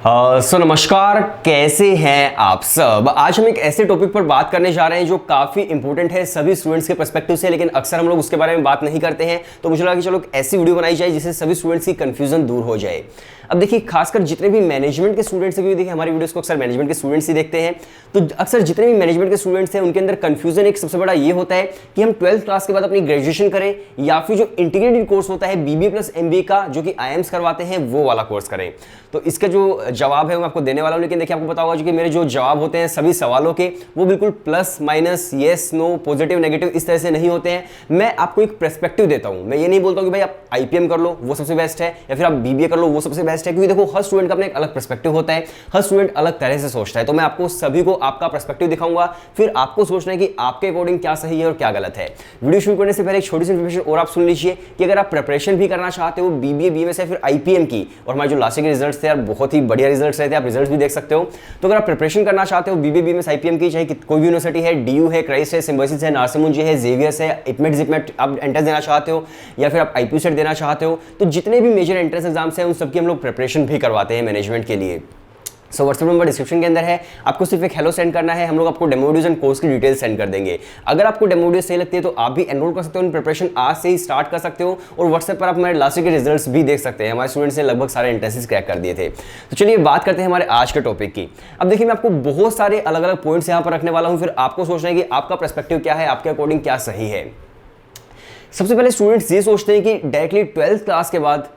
नमस्कार, कैसे हैं आप सब। आज हम एक ऐसे टॉपिक पर बात करने जा रहे हैं जो काफ़ी इंपॉर्टेंट है सभी स्टूडेंट्स के पर्सपेक्टिव से, लेकिन अक्सर हम लोग उसके बारे में बात नहीं करते हैं। तो मुझे लगा कि चलो एक ऐसी वीडियो बनाई जाए जिससे सभी स्टूडेंट्स की कंफ्यूजन दूर हो जाए। अब देखिए, खासकर जितने भी मैनेजमेंट के स्टूडेंट्स हैं, क्योंकि देखिए हमारी वीडियोस को अक्सर मैनेजमेंट के स्टूडेंट्स ही देखते हैं, तो अक्सर जितने भी मैनेजमेंट के स्टूडेंट्स हैं उनके अंदर कंफ्यूजन एक सबसे बड़ा ये होता है कि हम 12th क्लास के बाद अपनी ग्रेजुएशन करें या फिर जो इंटीग्रेटेड कोर्स होता है बीबीए प्लस एमबीए का, जो कि आईएम्स करवाते हैं, वो वाला कोर्स करें। तो इसका जो जवाब है वो आपको देने वाला हूं, लेकिन देखिए आपको पता होगा कि मेरे जो जवाब होते हैं सभी सवालों के वो बिल्कुल plus minus, yes no, positive negative इस तरह से नहीं होते हैं। मैं आपको एक पर्सपेक्टिव देता हूं। मैं ये नहीं बोलता हूं कि भाई आप आईपीएम कर लो वो सबसे बेस्ट है या फिर आप बीबीए कर लो वो सबसे बेस्ट है, क्योंकि देखो हर स्टूडेंट का अपना एक अलग पर्सपेक्टिव होता है, हर स्टूडेंट अलग तरह से सोचता है। तो मैं आपको सभी को आपका पर्सपेक्टिव दिखाऊंगा, फिर आपको सोचना है कि आपके अकॉर्डिंग क्या सही है और क्या गलत है। वीडियो शुरू करने से पहले एक छोटी सी इन्फॉर्मेशन और आप सुन लीजिए कि अगर आप प्रिपरेशन भी करना चाहते हो बीबीए बीएमएस या फिर आईपीएम की, और हमारे जो लास्ट के रिजल्ट्स थे यार बहुत ही बढ़िया रिजल्ट्स रहे थे, आप रिजल्ट्स भी देख सकते हो। तो अगर आप प्रिपरेशन करना चाहते हो बीबीए बीएमएस आईपीएम की, चाहे कोई भी यूनिवर्सिटी है, डीयू है, क्राइस्ट है, सिम्बायोसिस है, नार्सिमुंजी है, जेवियर्स है, इटमेट जिपमेट आप एंट्रेंस देना चाहते हो या फिर आप आईपीयू सेट देना चाहते हो, तो जितने भी मेजर एंट्रेंस एग्जाम्स हैं उन सबकी हम लोग प्रिपरेशन भी करवाते हैं मैनेजमेंट के लिए। सो व्हाट्सएप नंबर डिस्क्रिप्शन के अंदर है, आपको सिर्फ एक हेलो सेंड करना है, हम लोग आपको डेमो वीडियोस एंड कोर्स की डिटेल सेंड कर देंगे। अगर आपको डेमो वीडियो सही लगती है तो आप भी एनरोल कर सकते हो, प्रिपरेशन आज से ही स्टार्ट कर सकते हो, और व्हाट्सएप पर आप हमारे लास्ट के रिजल्ट्स भी देख सकते हैं। हमारे स्टूडेंट्स ने लगभग सारे एंट्रेंसेस क्रैक कर दिए थे। तो चलिए बात करते हैं हमारे आज के टॉपिक की। अब देखिए, मैं आपको बहुत सारे अलग अलग पॉइंट्स यहाँ पर रखने वाला हूँ, फिर आपको सोचना है कि आपका पर्सपेक्टिव क्या है, आपके अकॉर्डिंग क्या सही है। सबसे पहले स्टूडेंट्स ये सोचते हैं कि डायरेक्टली 12th क्लास के बाद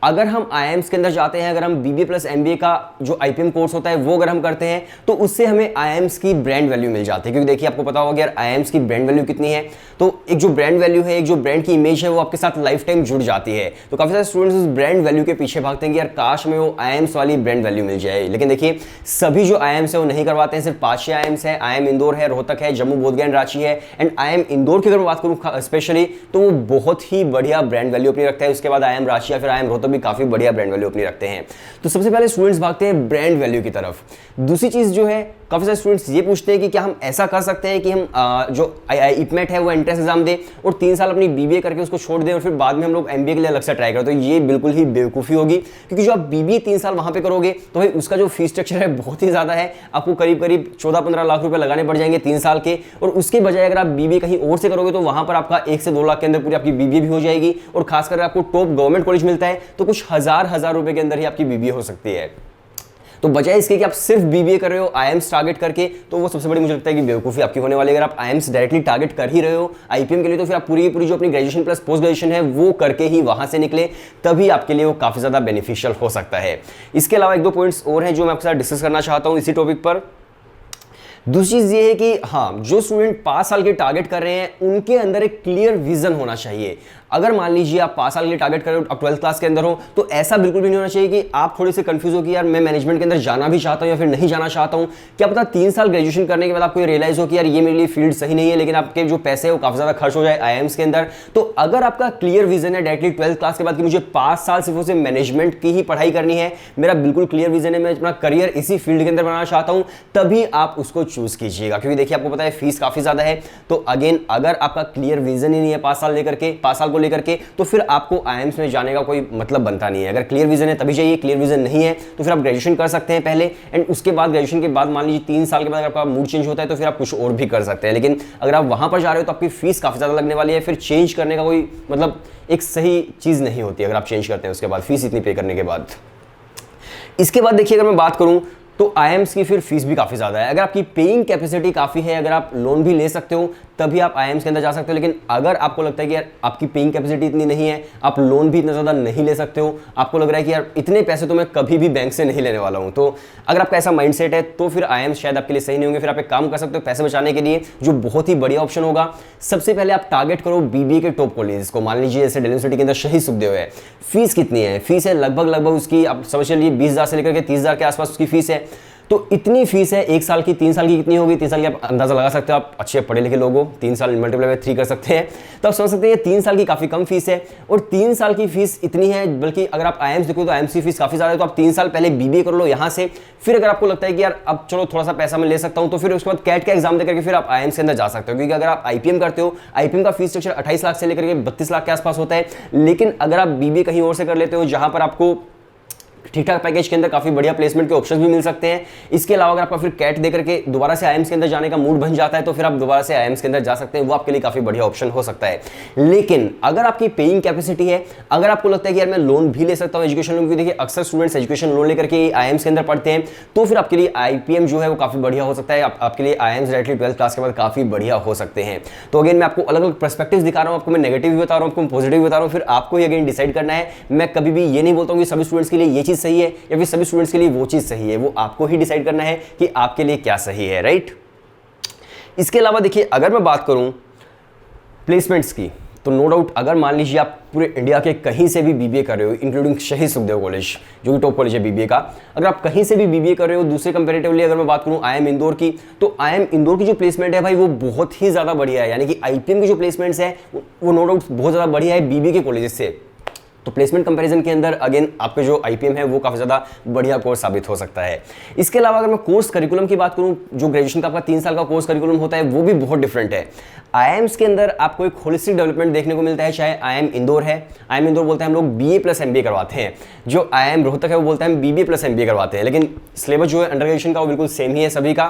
अगर हम आईएम्स के अंदर जाते हैं, अगर हम बीबीए प्लस एमबीए का जो आईपीएम कोर्स होता है वो अगर हम करते हैं तो उससे हमें आईएम्स की ब्रांड वैल्यू मिल जाती है। क्योंकि देखिए आपको पता होगा कि यार आईएम्स की ब्रांड वैल्यू कितनी है, तो एक जो ब्रांड वैल्यू है, एक जो ब्रांड की इमेज है वो आपके साथ लाइफ टाइम जुड़ जाती है। तो काफी सारे स्टूडेंट्स उस ब्रांड वैल्यू के पीछे भागते हैं कि यार काश में वो आईएम्स वाली ब्रांड वैल्यू मिल जाए। लेकिन देखिए सभी जो आईएम्स है वो नहीं करवाते हैं, सिर्फ 5-6 आईएम्स है। आईएम इंदौर है, रोहतक है, जम्मू बोधगया एंड रांची है। एंड आईएम इंदौर की अगर मैं बात करूँ स्पेशली, तो वो बहुत ही बढ़िया ब्रांड वैल्यू अपनी रखता है। उसके बाद आईएम रांची या फिर आईएम रोहतक भी काफी बढ़िया ब्रांड वैल्यू अपनी रखते हैं। तो सबसे पहले स्टूडेंट्स भागते हैं ब्रांड वैल्यू की तरफ। दूसरी चीज जो है, काफी सारे स्टूडेंट्स ये पूछते हैं कि क्या हम ऐसा कर सकते हैं कि हम जो इटमेट है वो एंट्रेंस एग्जाम दे और 3 साल अपनी बीबीए करके उसको छोड़ दें और फिर बाद में हम लोग एमबीए के लिए अलग से ट्राई करें। तो ये बिल्कुल ही बेवकूफ़ी होगी, क्योंकि जो आप बीबीए 3 साल वहां पे करोगे तो भाई उसका जो फीस स्ट्रक्चर है बहुत ही ज्यादा है। आपको करीब करीब 14-15 लाख रुपए लगाने पड़ जाएंगे 3 साल के, और उसके बजाय अगर आप बीबीए कहीं और से करोगे तो वहां पर आपका 1 से 2 लाख के अंदर पूरी आपकी बीबीए भी हो जाएगी। और खासकर आपको टॉप गवर्नमेंट कॉलेज मिलता है तो कुछ हजार रुपए के अंदर ही आपकी बीबीए हो सकती है। तो बजाय इसके कि आप सिर्फ बीबीए कर रहे हो आईएम्स टारगेट करके, तो वो सबसे बड़ी मुझे लगता है कि बेवकूफ़ी आपकी होने वाली है। अगर आप आईएम्स डायरेक्टली टारगेट कर ही रहे हो आईपीएम के लिए, तो फिर आप पूरी पूरी जो अपनी ग्रेजुएशन प्लस पोस्ट ग्रेजुएशन है वो करके ही वहां से निकले, तभी आपके लिए वो काफ़ी ज़्यादा बेनिफिशियल हो सकता है। इसके अलावा 1-2 पॉइंट्स और हैं जो मैं आपके साथ डिस्कस करना चाहता हूँ इसी टॉपिक पर। दूसरी चीज ये है कि हाँ, जो स्टूडेंट 5 साल के टारगेट कर रहे हैं उनके अंदर एक क्लियर विजन होना चाहिए। अगर मान लीजिए आप 5 साल के लिए टारगेट कर रहे हो, आप 12th क्लास के अंदर हो, तो ऐसा बिल्कुल भी नहीं होना चाहिए कि आप थोड़े से कंफ्यूज हो कि यार मैं मैनेजमेंट के अंदर जाना भी चाहता हूं या फिर नहीं जाना चाहता हूं। क्या पता 3 साल ग्रेजुएशन करने के बाद आपको ये रियलाइज हो कि यार ये मेरे लिए फील्ड सही नहीं है, लेकिन आपके जो पैसे है वो काफी ज्यादा खर्च हो जाए आईएम्स के अंदर। तो अगर आपका क्लियर विजन है डायरेक्टली 12th क्लास के बाद कि मुझे 5 साल सिर्फ उसे मैनेजमेंट की ही पढ़ाई करनी है, मेरा बिल्कुल क्लियर विजन है, मैं अपना करियर इसी फील्ड के अंदर बनाना चाहता हूं, तभी आप उसको चूज कीजिएगा। क्योंकि देखिए आपको पता है फीस काफी ज्यादा है। तो अगेन अगर आपका क्लियर विजन ही नहीं है 5 साल को लेकर के, तो फिर आपको आईएम्स में जाने का कोई मतलब बनता नहीं है। अगर क्लियर विजन है तभी जाइए, क्लियर विजन नहीं है तो फिर आप ग्रेजुएशन कर सकते हैं पहले, एंड उसके बाद ग्रेजुएशन के बाद मान लीजिए 3 साल के बाद आपका मूड चेंज होता है तो फिर आप कुछ और भी कर सकते हैं। लेकिन अगर आप वहां पर जा रहे हो तो आपकी फीस काफी ज्यादा लगने वाली है, फिर चेंज करने का कोई मतलब एक सही चीज नहीं होती अगर आप चेंज करते हैं उसके बाद फीस इतनी पे करने के बाद। इसके बाद देखिए, अगर मैं बात करूं तो आईएम्स की फिर फीस भी काफ़ी ज़्यादा है। अगर आपकी पेइंग कैपेसिटी काफ़ी है, अगर आप लोन भी ले सकते हो तभी आप आईएम्स के अंदर जा सकते हो। लेकिन अगर आपको लगता है कि यार आपकी पेइंग कैपेसिटी इतनी नहीं है, आप लोन भी इतना ज़्यादा नहीं ले सकते हो, आपको लग रहा है कि यार इतने पैसे तो मैं कभी भी बैंक से नहीं लेने वाला हूँ, तो अगर आपका ऐसा माइंडसेट है तो फिर आईएम्स शायद आपके लिए सही नहीं होंगे। फिर आप एक काम कर सकते हो पैसे बचाने के लिए, जो बहुत ही बढ़िया ऑप्शन होगा। सबसे पहले आप टारगेट करो बीबीए के टॉप कॉलेज को। मान लीजिए जैसे दिल्ली यूनिवर्सिटी के अंदर शहीद सुखदेव है, फीस कितनी है? फीस है लगभग उसकी आप समझ लीजिए 20,000 से लेकर के 30,000 के आसपास उसकी फीस है। तो इतनी फीस है 1 साल की, 3 साल की कितनी होगी? 3 साल की आप अंदाजा लगा सकते हो, आप अच्छे पढ़े लिखे लोग हो, 3 साल मल्टीप्लाई बाय 3 कर सकते हैं, तो आप समझ सकते हैं 3 साल की काफी कम फीस है। और 3 साल की फीस इतनी है, बल्कि अगर आप आईएम्स देखो तो आईएम्स की फीस काफी ज्यादा है। तो आप 3 साल पहले बीबीए कर लो यहाँ से, फिर अगर आपको लगता है कि यार अब चलो थोड़ा सा पैसा मैं ले सकता हूँ, तो फिर उसके बाद कैट का एग्जाम देकर के फिर आप आईएम्स के अंदर जा सकते हो। क्योंकि अगर आप आईपीएम करते हो, आईपीएम का फीस स्ट्रक्चर 28 लाख से लेकर के 32 लाख के आसपास होता है। लेकिन अगर आप बीबीए कहीं और से कर लेते हो जहां पर आपको ठीक ठाक पैकेज के अंदर काफी बढ़िया प्लेसमेंट के ऑप्शंस भी मिल सकते हैं। इसके अलावा अगर आपका फिर कैट दे करके दोबारा से आईएम्स के अंदर जाने का मूड बन जाता है तो फिर आप दोबारा से आईएम्स के अंदर जा सकते हैं, वो आपके लिए काफी बढ़िया ऑप्शन हो सकता है। लेकिन अगर आपकी पेइंग कैपेसिटी है, अगर आपको लगता है कि यार मैं लोन भी ले सकता हूं एजुकेशन लोन, क्योंकि देखिए अक्सर स्टूडेंट्स एजुकेशन लोन लेकर के आईएम्स के अंदर पढ़ते हैं, तो फिर आपके लिए आईपीएम जो है वो काफी बढ़िया हो सकता है। आपके लिए आईएम्स डायरेक्टली 12th क्लास के बाद काफी बढ़िया हो सकते हैं। तो अगेन मैं आपको अलग अलग पर्सपेक्टिव्स दिखा रहा हूं, आपको मैं नेगेटिव भी बता रहा हूं, आपको पॉजिटिव भी बता रहा हूं, फिर आपको ही अगेन डिसाइड करना है। मैं कभी भी ये नहीं बोलता हूं कि सभी स्टूडेंट्स के लिए ये चीज सही है या फिर सभी स्टूडेंट्स के लिए वो चीज सही है, वो आपको ही डिसाइड करना है कि आपके लिए क्या सही है, राइट। इसके अलावा देखिए अगर मैं बात करूं प्लेसमेंट्स की, तो नो डाउट अगर मान लीजिए आप पूरे इंडिया के कहीं से भी बीबीए कर रहे हो, इंक्लूडिंग शहीद सुखदेव कॉलेज जो कि टॉप कॉलेज है बीबीए का, अगर आप कहीं से भी बीबीए कर रहे हो, दूसरे कंपैरेटिवली अगर मैं बात करूं आईएम इंदौर की, तो आईएम इंदौर की जो प्लेसमेंट है भाई वो बहुत ही ज्यादा बढ़िया है। यानी कि आईपीएम की जो प्लेसमेंट्स है वो नो डाउट बहुत ज्यादा बढ़िया है बीबीए के कॉलेजेस से। तो प्लेसमेंट कंपैरिजन के अंदर अगेन आपके जो आईपीएम है वो काफी ज्यादा बढ़िया कोर्स साबित हो सकता है। इसके अलावा अगर मैं कोर्स करिकुलम की बात करूं, जो ग्रेजुएशन का आपका 3 साल का कोर्स करिकुलम होता है वो भी बहुत डिफरेंट है। आईएम्स के अंदर आपको एक होलिस्टिक डेवलपमेंट देखने को मिलता है, चाहे आईएम इंदौर है, आईएम इंदौर बोलते हैं हम लोग बीए प्लस एमबीए करवाते हैं, जो आईएम रोहतक है वो बोलते हैं हम बीबीए प्लस एमबीए करवाते हैं, लेकिन सिलेबस जो है अंडर ग्रेजुएशन का वो बिल्कुल सेम ही है सभी का।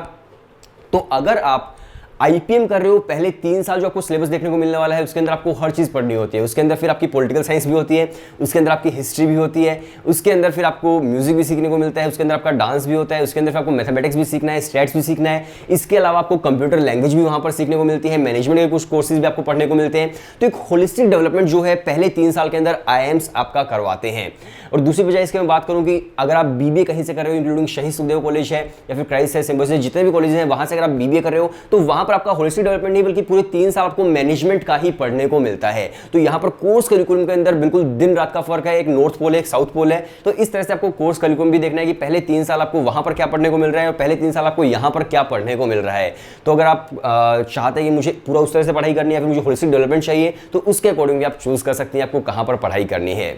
तो अगर आप आईपीएम कर रहे हो, पहले 3 साल जो आपको सिलेबस देखने को मिलने वाला है उसके अंदर आपको हर चीज़ पढ़नी होती है। उसके अंदर फिर आपकी पॉलिटिकल साइंस भी होती है, उसके अंदर आपकी हिस्ट्री भी होती है, उसके अंदर फिर आपको म्यूजिक भी सीखने को मिलता है, उसके अंदर आपका डांस भी होता है, उसके अंदर फिर आपको मैथमेटिक्स भी सीखना है, स्टैट्स भी सीखना है। इसके अलावा आपको कंप्यूटर लैंग्वेज भी वहाँ पर सीखने को मिलती है, मैनेजमेंट के कुछ कोर्सेज भी आपको पढ़ने को मिलते हैं। तो एक होलिस्टिक डेवलपमेंट जो है पहले 3 साल के अंदर आईएम्स आपका करवाते हैं। और दूसरी वजह इसके मैं बात करूँ कि अगर आप बीबीए कहीं से कर रहे हो, इंक्लूडिंग शहीद सुखदेव कॉलेज है या फिर क्राइस्ट है, सिम्बोसिस है, जितने भी कॉलेज हैं वहाँ से अगर आप बीबीए कर रहे हो तो वहाँ पर आपका होलिस्टिक डेवलपमेंट नहीं बल्कि पूरे 3 साल आपको मैनेजमेंट का ही पढ़ने को मिलता है। तो यहाँ पर कोर्स करिकुलम के अंदर बिल्कुल दिन रात का फर्क है, एक नॉर्थ पोल है एक साउथ पोल है। तो इस तरह से आपको कोर्स करिकुलम भी देखना है कि पहले 3 साल आपको वहां पर क्या पढ़ने को मिल रहा है और पहले 3 साल आपको यहाँ पर क्या पढ़ने को मिल रहा है। तो अगर आप चाहते हैं कि मुझे पूरा उस तरह से पढ़ाई करनी है, फिर मुझे होलिस्टिक डेवलपमेंट चाहिए, तो उसके अकॉर्डिंग भी आप चूज कर सकते हैं आपको कहां पर पढ़ाई करनी है।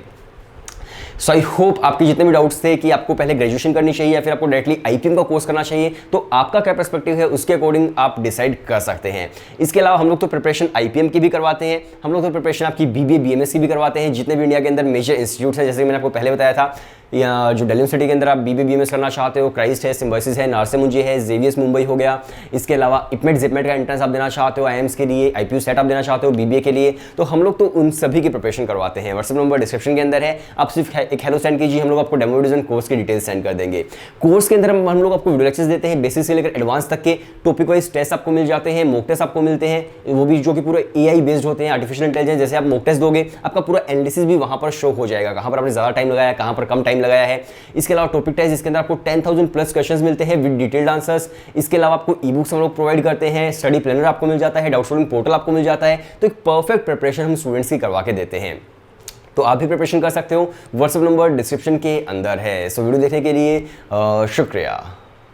सो आई होप आपके जितने भी डाउट्स थे कि आपको पहले ग्रेजुएशन करनी चाहिए या फिर आपको डायरेक्टली आईपीएम का कोर्स करना चाहिए, तो आपका क्या पर्सपेक्टिव है उसके अकॉर्डिंग आप डिसाइड कर सकते हैं। इसके अलावा हम लोग तो प्रिपरेशन आईपीएम की भी करवाते हैं, हम लोग तो प्रिपरेशन आपकी बीबीए बीएमएस की भी करवाते हैं। जितने भी इंडिया के अंदर मेजर इंस्टीट्यूट्स हैं, जैसे मैंने आपको पहले बताया था, या जो दिल्ली यूनिवर्सिटी के अंदर आप बीबीए बीएमएस करना चाहते हो, क्राइस्ट है, सिम्बोसिस है, नारसिमुंजी है, जेवीएस मुंबई हो गया। इसके अलावा इपमेट जिपमेट का एंट्रेंस आप देना चाहते हो आईएम्स के लिए, आईपीयू सेट आप देना चाहते हो बीबीए के लिए, तो हम लोग तो उन सभी की प्रिपरेशन करवाते हैं। व्हाट्सएप नंबर डिस्क्रिप्शन के अंदर है, आप सिर्फ एक हेलो सेंड कीजिए, हम लोग आपको डेमो वीडियोस कोर्स की डिटेल्स सेंड कर देंगे। कोर्स के अंदर हम लोग आपको वीडियो लेक्चर्स देते हैं, बेसिक से लेकर एडवांस तक के टॉपिक वाइज टेस्ट आपको मिल जाते हैं, मॉक टेस्ट आपको मिलते हैं, वो भी जो कि पूरे एआई बेस्ड होते हैं, आर्टिफिशियल इंटेलिजेंस। जैसे आप मॉक टेस्ट दोगे आपका पूरा एनालिसिस भी वहां पर शो हो जाएगा, कहां पर आपने ज्यादा टाइम लगाया, कहां पर कम टाइम लगाया है। इसके अलावा टॉपिक टेस्ट जिसके अंदर आपको 10,000 प्लस क्वेश्चंस मिलते हैं विद डिटेल्ड आंसर्स। इसके अलावा आपको ई बुक्स हम लोग प्रोवाइड करते हैं, स्टडी प्लानर आपको मिल जाता है, डाउट सॉल्विंग पोर्टल आपको मिल जाता है। तो एक परफेक्ट प्रिपरेशन हम स्टूडेंट्स की करवा के देते हैं। तो आप भी प्रिपरेशन कर सकते हो, व्हाट्सएप नंबर डिस्क्रिप्शन के अंदर है। सो वीडियो देखने के लिए शुक्रिया।